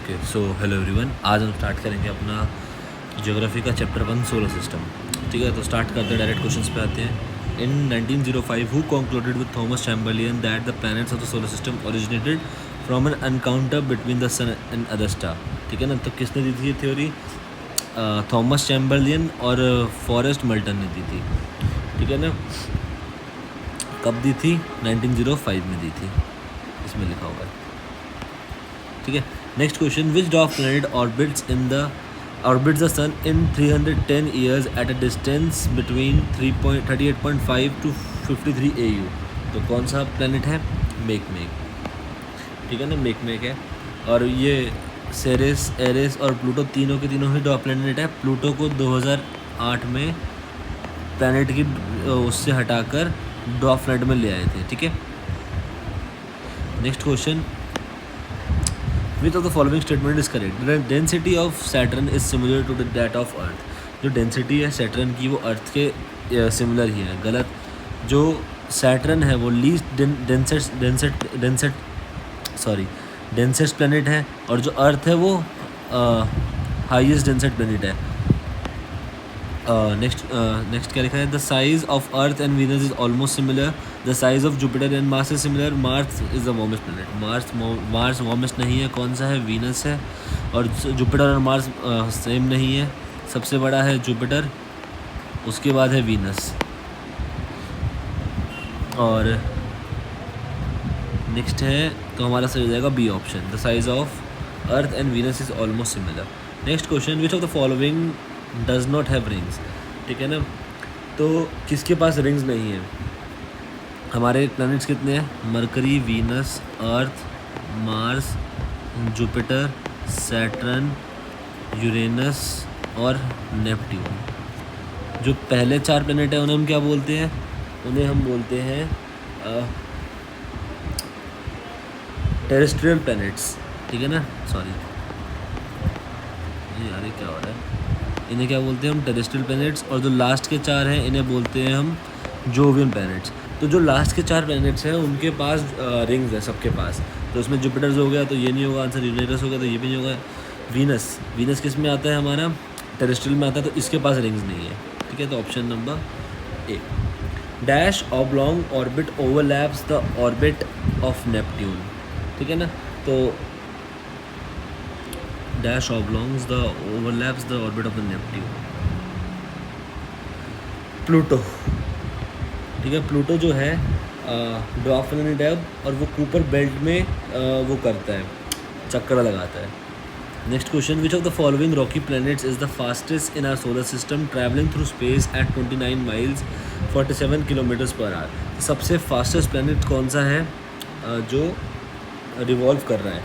Okay so hello everyone, आज हम start करेंगे अपना ज्योग्राफी का चैप्टर 1 सोलर सिस्टम। ठीक है, तो स्टार्ट करते हैं, डायरेक्ट क्वेश्चंस पे आते हैं। In 1905 who concluded with Thomas Chamberlin that the planets of the solar system originated from an encounter between the sun and other star. ठीक है ना, तो किसने दी थी ये थ्योरी? थॉमस चैम्बरलियन और फॉरेस्ट मल्टन ने दी थी। ठीक है ना, कब दी थी? 1905 में दी थी, इसमें लिखा हुआ है। ठीक है, next question, which dwarf planet orbits the sun in 310 years at a distance between 38.5 to 53 AU। तो कौन सा प्लैनेट है? मेकमेक। ठीक है ना, मेकमेक है। और ये सेरेस, एरेस और प्लूटो तीनों के तीनों ही डॉर्फ प्लैनेट है। प्लूटो को 2008 में प्लैनेट की उससे हटाकर डॉर्फ प्लैनेट में ले आए थे। ठीक है, next question, which of the following statement is correct? Density of Saturn is similar to that of Earth. जो डेंसिटी है सैटर्न की वो अर्थ के सिमिलर ही है। गलत। जो सैटर्न है वो लीस्ट डेंसेस्ट प्लैनेट है, और जो अर्थ है वो हाईएस्ट डेंसेस्ट प्लैनेट है। नेक्स्ट क्या लिखा है? The size of Earth and Venus is almost similar. The size of Jupiter and Mars is similar. Mars is the warmest planet. Mars warmest नहीं है। कौन सा है? वीनस है। और जुपिटर और मार्स सेम नहीं है। सबसे बड़ा है जुपिटर, उसके बाद है वीनस। और नेक्स्ट है तो हमारा सही हो जाएगा B option, the size of Earth and Venus is almost similar. Next question, which of the following does not have rings. ठीक है ना, तो किसके पास रिंग्स नहीं है? हमारे प्लैनेट्स कितने हैं? मरकरी, वीनस, अर्थ, मार्स, जुपिटर, सैटर्न, यूरेनस और नेपट्यून। जो पहले 4 प्लैनेट हैं उन्हें हम क्या बोलते हैं? उन्हें हम बोलते हैं टेरेस्ट्रियल प्लैनेट्स। ठीक है ना, सॉरी यार ये क्या हो रहा है, इन्हें क्या बोलते हैं हम? Terrestrial planets. और जो लास्ट के 4 हैं इन्हें बोलते हैं हम जोवियन प्लैनेट्स। तो जो लास्ट के 4 प्लैनेट्स हैं उनके पास रिंग्स है सबके पास। तो उसमें जुपिटर्स हो गया तो ये नहीं होगा आंसर, यूरेनस हो गया तो ये भी नहीं होगा। वीनस किस में आता है? हमारा टेरेस्ट्रियल में आता है, तो इसके पास रिंग्स नहीं है। ठीक है, तो option number A. Dash oblong orbit overlaps the orbit of Neptune. ठीक है ना, तो dash oblongs the overlaps the orbit of the Neptune. Pluto. ठीक है, प्लूटो जो है ड्वार्फ प्लैनेट है और वो कूपर बेल्ट में वो करता है, चक्कर लगाता है। Next question, which of the following rocky planets is the fastest in our solar system travelling through space at 29 miles 47 kilometres per hour. सबसे फास्टेस्ट प्लैनेट कौन सा है जो रिवॉल्व कर रहा है?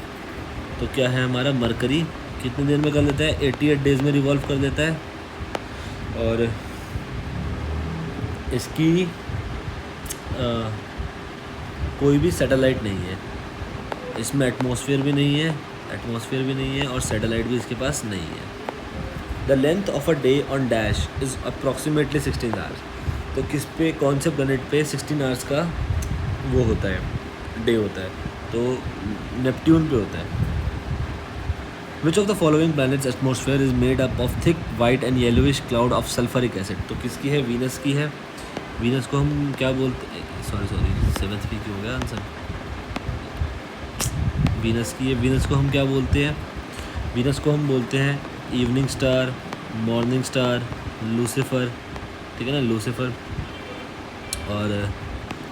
तो क्या है हमारा? मरकरी। कितने देर में कर लेता है? 88 डेज में रिवॉल्व कर देता है। और इसकी कोई भी सैटेलाइट नहीं है, इसमें एटमॉस्फेयर भी नहीं है और सैटेलाइट भी इसके पास नहीं है। The length of a day on dash is approximately 16 hours. तो किस पे, कौन से प्लैनेट पे 16 आवर्स का वो होता है, डे होता है? तो नेपट्यून पे होता है। Which of the following planets atmosphere is made up of thick white and yellowish cloud of sulphuric acid. तो किसकी है? वीनस की है। वीनस को हम क्या बोलते हैं? सॉरी 7th पी हो गया आंसर। वीनस की है। वीनस को हम क्या बोलते हैं? वीनस को हम बोलते हैं evening star, morning star, Lucifer. ठीक है ना, लूसीफर। और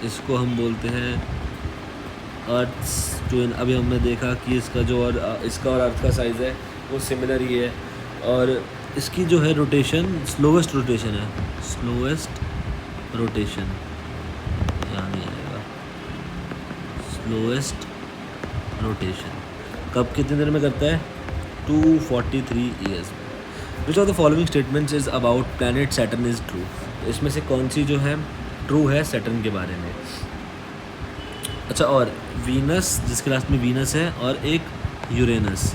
इसको हम बोलते हैं अर्थ ट्विन। अभी हमने देखा कि इसका जो और इसका और अर्थ का साइज़ है वो सिमिलर ही है। और इसकी जो है रोटेशन स्लोवेस्ट रोटेशन है, स्लोवेस्ट रोटेशन यहाँ नहीं आएगा। स्लोवेस्ट रोटेशन कब, कितने देर में करता है? 243 ईयर्स में। विच of the following statements is about planet Saturn is true. इसमें से कौन सी जो है ट्रू है सैटर्न के बारे में? अच्छा, और वीनस, जिसके लास्ट में वीनस है, और एक यूरेनस।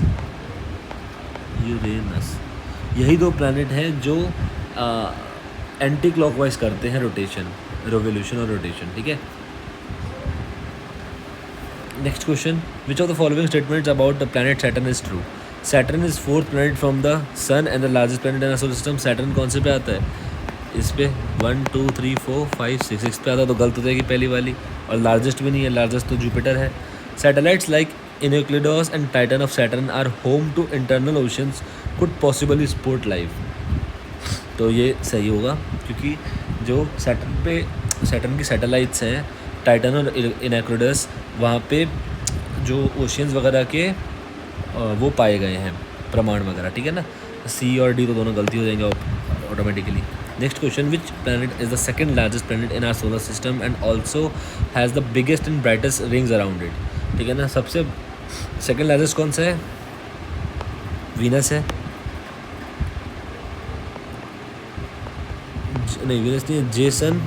यही 2 प्लैनेट हैं जो एंटी क्लॉकवाइज करते हैं रोटेशन, रिवोल्यूशन और रोटेशन। ठीक है, next question, which of the following statements about the planet Saturn is true. Saturn is fourth planet from the sun and the largest planet in solar system. Saturn कौन से पे आता है? इस पे 1 2 3 4 5 6 पे आता है, तो गलत हो जाएगी पहली वाली। और लार्जेस्ट भी नहीं है, लार्जेस्ट तो जुपिटर है। Satellites like Enceladus and Titan of Saturn are home to internal oceans could possibly support life. तो ये सही होगा, क्योंकि जो सैटर्न की सैटेलाइट्स हैं टाइटन और इनक्लिडोस, वहाँ पे जो ओशियंस वगैरह के वो पाए गए हैं प्रमाण वगैरह, ठीक है ना। सी और डी तो दोनों गलती हो जाएंगे automatically. Next question, which planet is the second largest planet in our solar system and also has the biggest and brightest rings around it. ठीक है ना, सबसे सेकंड लार्जेस्ट कौन सा है? वीनस है, नहीं वीनस नहीं है, जेसन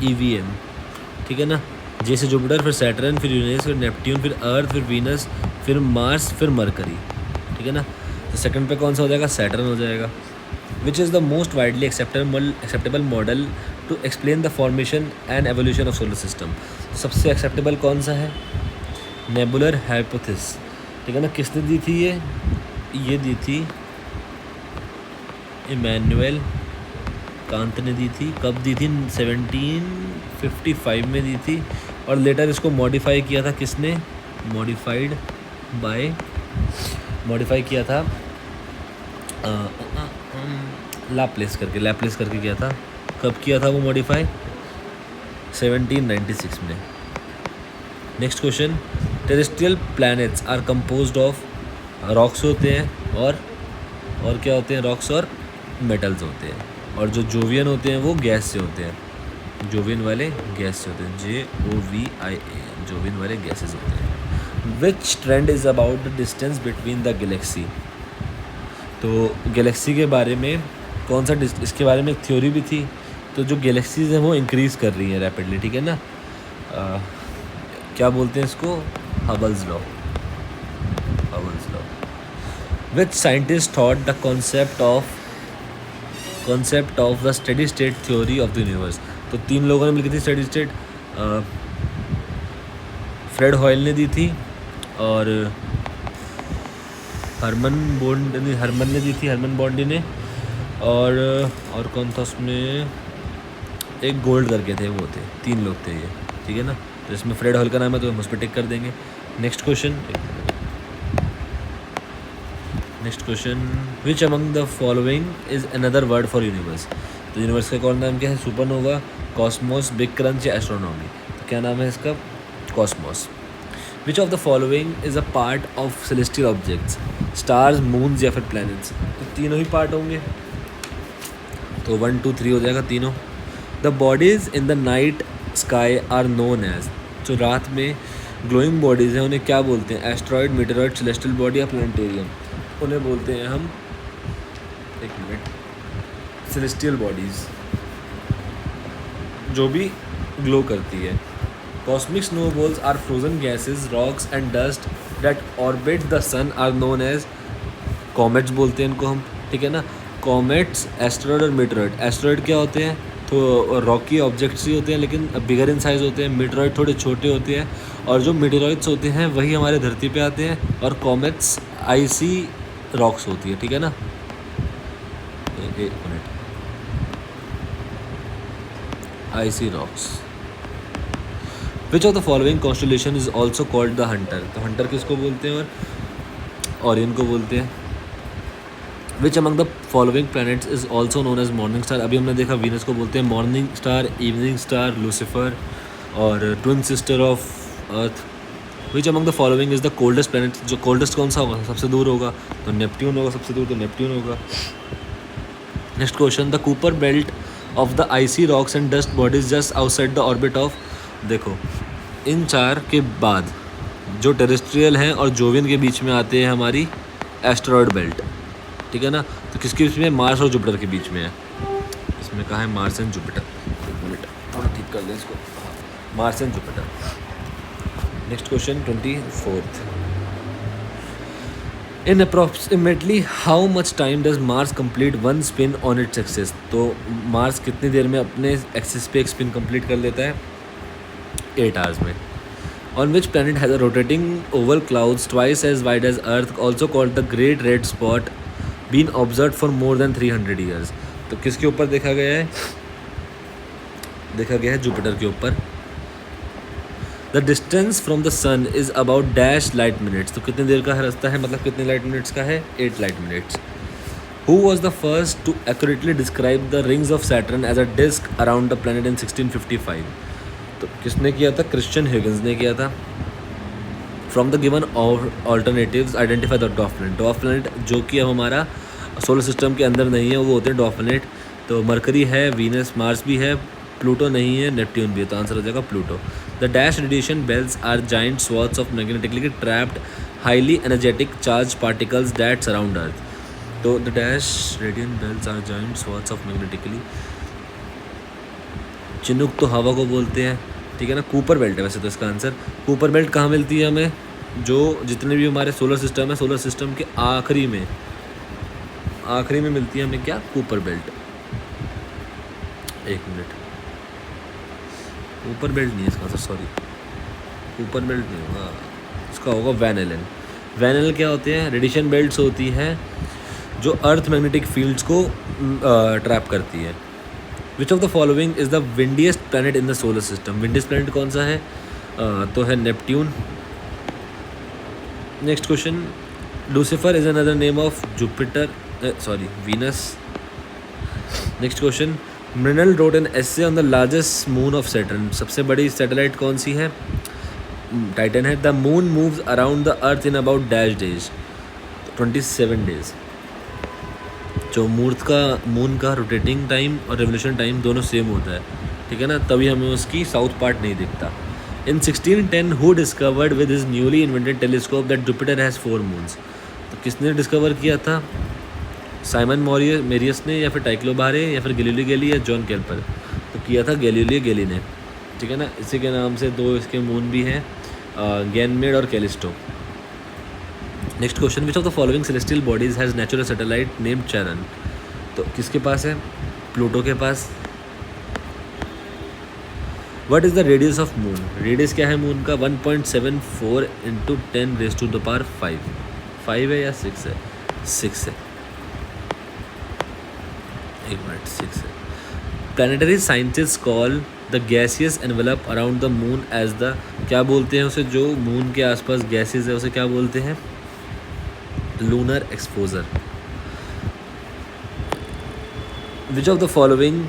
EVM, ठीक है ना। जे से जुपिटर, फिर सैटर्न, फिर यूरेनस, फिर नेपट्यून, फिर अर्थ, फिर वीनस, फिर मार्स, फिर मरकरी, ठीक है ना। तो सेकंड पे कौन सा हो जाएगा? सैटर्न हो जाएगा। Which is the most widely acceptable model to explain the formation and evolution of solar system. सबसे एक्सेप्टेबल कौन सा है? नेबुलर हाइपोथेसिस, ठीक है ना। किसने दी थी ये दी थी इमैनुअल कांत ने दी थी। कब दी थी? 1755 में दी थी। और लेटर इसको मॉडिफाई किया था किसने? मॉडिफाई किया था लैप्लेस करके किया था। कब किया था वो मॉडिफाई? 1796 में। Next question, terrestrial planets are composed of rocks होते हैं और क्या होते हैं? रॉक्स और मेटल्स होते हैं। और जो जोवियन होते हैं वो गैस से होते हैं, जोवियन वाले गैस से होते हैं, JOVIA, जोवियन वाले गैसेस होते हैं। Which trend is about the distance between the galaxy. तो गैलेक्सी के बारे में कौन सा इसके बारे में एक थ्योरी भी थी। तो जो गैलेक्सीज हैं वो इंक्रीज़ कर रही हैं रैपिडली, ठीक है ना। क्या बोलते हैं इसको? हबल्स law. Which scientist thought the concept of the steady state theory of the universe. तो 3 लोगों ने मिलकर थी स्टेडी स्टेट। फ्रेड हॉयल ने दी थी, और हरमन बॉन्डी ने, और कौन था उसमें? एक गोल्ड करके थे, वो थे 3 लोग थे ये, ठीक है ना। तो इसमें फ्रेड हॉयल का नाम है तो हम उस पर टिक कर देंगे। Next question, which among the following is another word for universe. तो यूनिवर्स का कौन नाम क्या है? सुपरनोवा, कॉस्मोस, बिग क्रंच या एस्ट्रोनॉमी। तो क्या नाम है इसका? Cosmos. Which of the following is a part of celestial objects, stars, moons या फिर प्लैनेट्स। तो तीनों ही पार्ट होंगे, तो 1 2 3 हो जाएगा तीनों। The bodies in the night sky are known as. जो रात में ग्लोइंग बॉडीज़ हैं उन्हें क्या बोलते हैं? एस्ट्रॉयड, मीटेरॉयड, सेलेस्टियल बॉडी या प्लानिटेरियम। उन्हें बोलते हैं हम, एक मिनट, सेलेस्टियल बॉडीज़ जो भी ग्लो करती है। Cosmic snowballs are frozen gases, rocks and dust that orbit the sun are known as comets बोलते हैं इनको हम, ठीक है ना। कॉमेट्स, एस्टेरॉयड और मीटेरॉयड। एस्टेरॉयड क्या होते हैं? तो रॉकी ऑब्जेक्ट्स ही होते हैं लेकिन बिगर इन साइज़ होते हैं। मीटेरॉयड थोड़े छोटे होते हैं, और जो मीटेरॉयड्स होते हैं वही हमारे धरती पे आते हैं, और कॉमेट्स आइसी रॉक्स होती है, ठीक है ना। एक minute, icy rocks. Which of the following constellation is also called the hunter. तो हंटर किसको बोलते हैं? और ओरियन को बोलते हैं। Which among the following planets is also known as morning star. अभी हमने देखा वीनस को बोलते हैं morning star, evening star, Lucifer, और twin sister of earth. Which among the following is the coldest planet. जो कोल्डेस्ट कौन सा होगा? सबसे दूर होगा तो नेपट्यून होगा, सबसे दूर तो नेपट्यून होगा। Next question, the Kuiper belt of the icy rocks and dust bodies just outside the orbit of. देखो, इन 4 के बाद जो टेरेस्ट्रियल हैं और जोवियन के बीच में आते हैं हमारी एस्टेरॉयड बेल्ट, ठीक है ना। तो किसके बीच में? मार्स और जुपिटर के बीच में है। इसमें कहा है मार्स एंड जुपिटर। एक मिनट, थोड़ा ठीक कर दें इसको, Mars and Jupiter. Next question 24th, in approximately how much time does Mars complete one spin on its axis. तो मार्स कितनी देर में अपने एक्सिस पे एक स्पिन कंप्लीट कर लेता है? 8 आवर्स में। On which planet has a rotating oval clouds twice as wide as Earth, also called the Great Red Spot, been observed for more than 300 years? तो किसके ऊपर देखा गया है? देखा गया है जुपिटर के ऊपर. The distance from the sun is about dash light minutes. तो कितनी देर का रास्ता है, मतलब कितने लाइट मिनट्स का है? 8 light minutes. Who was the first to accurately describe the rings of Saturn as a disc around the planet in 1655? तो किसने किया था? क्रिश्चियन हिगिंस ने किया था. From the given alternatives identify the dwarf planet. Dwarf planet जो कि अब हमारा सोलर सिस्टम के अंदर नहीं है, वो होते हैं डॉर्फ प्लैनेट. तो मरकरी है, वीनस, मार्स भी है, प्लूटो नहीं है, नेपट्यून भी है. तो आंसर हो जाएगा Pluto. The dash radiation belts are giant swaths of magnetically trapped highly energetic charge particles that surround Earth. तो the dash radiation belts are giant swaths of magnetically, chinook तो हवा को बोलते हैं, ठीक है ना. कूपर बेल्ट है वैसे तो इसका आंसर. कूपर बेल्ट कहाँ मिलती है हमें? जो जितने भी हमारे सोलर सिस्टम है, सोलर सिस्टम के आखिरी में मिलती है हमें क्या? Cooper belt. एक मिनट, कूपर बेल्ट नहीं है इसका आंसर, सॉरी. कूपर बेल्ट नहीं होगा इसका, होगा वैन एलन. वैन एलन क्या होते हैं? रेडिएशन बेल्ट्स होती है जो अर्थ मैग्नेटिक फील्ड्स को ट्रैप करती है. Which of the following is the windiest planet in the solar system? Windiest planet कौन सा है? तो है Neptune. Next question. Lucifer is another name of Jupiter, sorry Venus. Next question. Mrinal wrote an essay on the largest moon of Saturn. सबसे बड़ी satellite कौन सी है? टाइटन है. The moon moves around the earth in about dash days. 27 days. जो moon का rotating time और revolution time दोनों सेम होता है, ठीक है ना. तभी हमें उसकी साउथ पार्ट नहीं दिखता. इन 1610 who discovered with his newly invented telescope that Jupiter has 4 moons? तो किसने डिस्कवर किया था? साइमन मेरियस ने, या फिर टाइक्लो बारे, या फिर गैलीलियो गैली, या जॉन केल्पर? तो किया था गैलीलियो गैली ने, ठीक है ना. इसी के नाम से 2 इसके मून भी हैं, गैनमेड और Callisto. Next question. Which of the following celestial bodies has natural satellite named Charon? तो किसके पास है? प्लूटो के पास. What is the radius of moon? Radius क्या है मून का? 1.74 × 10⁵ 5 है या 6 है? 6 है. एक मिनट, 6 है. Planetary scientist call the gaseous envelope around the moon as the, क्या बोलते हैं उसे? जो मून के आसपास गैसेस है उसे क्या बोलते हैं? Lunar exposure. Which of the following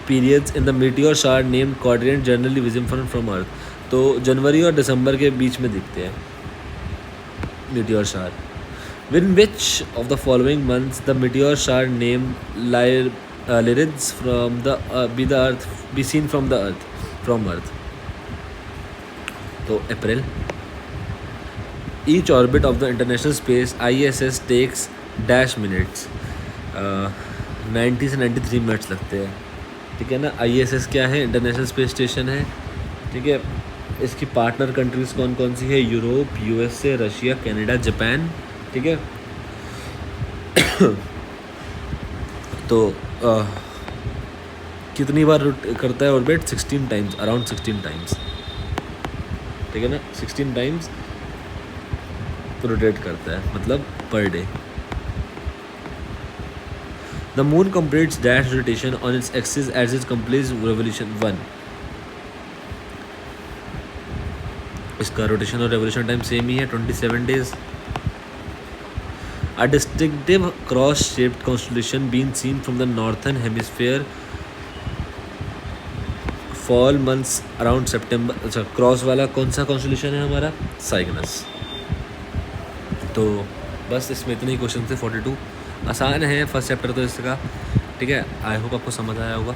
periods in the meteor shower named quadrant generally visible from earth? तो जनवरी और दिसंबर के बीच में दिखते हैं मीटियोर शार. In which of the following months the meteor shower named Lyrids be seen from Earth? तो अप्रैल. Each orbit of the International Space ISS takes dash minutes. 90 से 93 मिनट्स लगते हैं, ठीक है ना. ISS क्या है? इंटरनेशनल स्पेस स्टेशन है, ठीक है. इसकी पार्टनर कंट्रीज कौन कौन सी है? Europe, USA, Russia, Canada, Japan, ठीक है. तो कितनी बार करता है ऑर्बिट? 16 टाइम्स, अराउंड 16 टाइम्स, ठीक है ना. 16 टाइम्स रोटेट करता है, मतलब per day. The moon completes dash rotation on its axis as it completes revolution 1. इसका रोटेशन और रेवोल्यूशन टाइम सेम ही है, 27 days. A distinctive cross-shaped constellation being seen from the northern hemisphere fall months around September. अच्छा, cross वाला कौन सा constellation है हमारा? Cygnus. तो बस इसमें इतने ही क्वेश्चन थे. 42 आसान है फर्स्ट चैप्टर तो इसका, ठीक है. आई होप आपको समझ आया होगा.